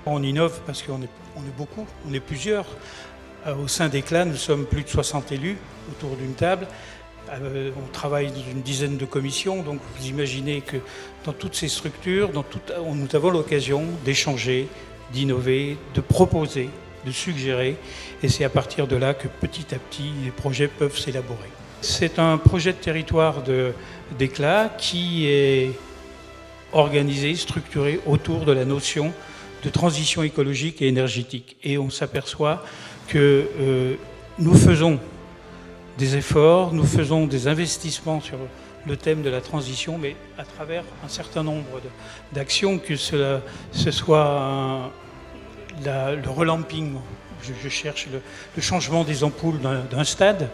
On innove parce qu'on est beaucoup, on est plusieurs. Au sein d'Éclat, nous sommes plus de 60 élus autour d'une table. On travaille dans une dizaine de commissions, donc vous imaginez que dans toutes ces structures, nous avons l'occasion d'échanger, d'innover, de proposer, de suggérer, et c'est à partir de là que petit à petit les projets peuvent s'élaborer. C'est un projet de territoire d'Éclat qui est organisé, structuré autour de la notion de transition écologique et énergétique. Et on s'aperçoit que nous faisons des efforts, nous faisons des investissements sur le thème de la transition, mais à travers un certain nombre d'actions, que ce soit le relamping, je cherche le changement des ampoules d'un stade,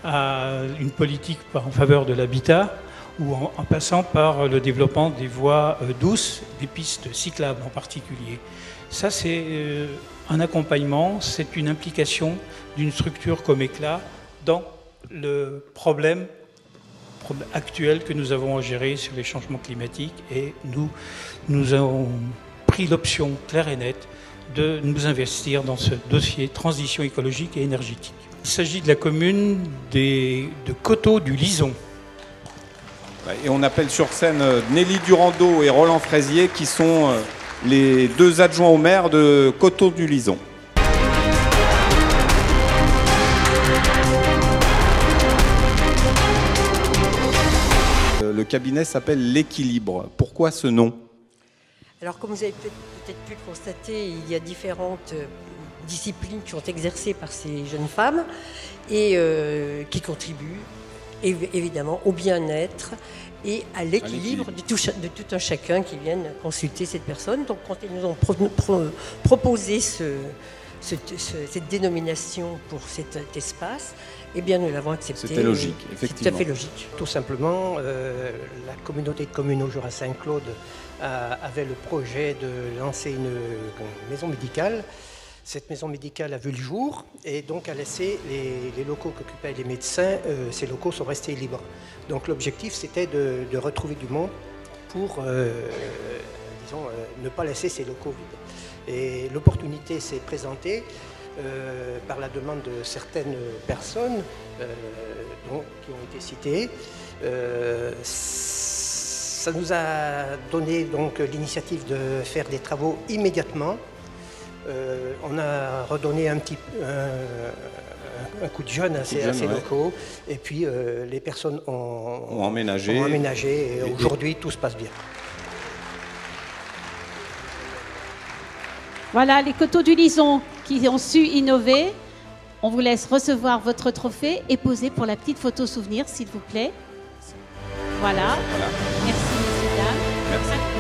à une politique en faveur de l'habitat, ou en passant par le développement des voies douces, des pistes cyclables en particulier. Ça, c'est un accompagnement, c'est une implication d'une structure comme Éclat dans le problème actuel que nous avons à gérer sur les changements climatiques, et nous avons pris l'option claire et nette de nous investir dans ce dossier transition écologique et énergétique. Il s'agit de la commune de Coteaux-du-Lison. Et on appelle sur scène Nelly Durando et Roland Fraisier, qui sont les deux adjoints au maire de Coteaux-du-Lison. Le cabinet s'appelle L'Équilibre. Pourquoi ce nom? Alors, comme vous avez peut-être pu le constater, il y a différentes disciplines qui sont exercées par ces jeunes femmes et qui contribuent évidemment au bien-être et à l'équilibre de tout un chacun qui viennent consulter cette personne. Donc, quand ils nous ont proposé cette dénomination pour cet espace, eh bien, nous l'avons accepté. C'était logique, effectivement. C'est tout à fait logique. Tout simplement, la communauté de communes au Jura Saint-Claude avait le projet de lancer une maison médicale. Cette maison médicale a vu le jour et donc a laissé les locaux qu'occupaient les médecins, ces locaux sont restés libres. Donc l'objectif, c'était de retrouver du monde pour, disons, ne pas laisser ces locaux vides. Et l'opportunité s'est présentée par la demande de certaines personnes qui ont été citées. Ça nous a donné donc l'initiative de faire des travaux immédiatement. On a redonné un coup de jeune à ces locaux, et puis les personnes ont emménagé et aujourd'hui tout se passe bien. Voilà les Coteaux-du-Lison qui ont su innover. On vous laisse recevoir votre trophée et poser pour la petite photo souvenir, s'il vous plaît. Voilà. Merci, messieurs, dames. Merci.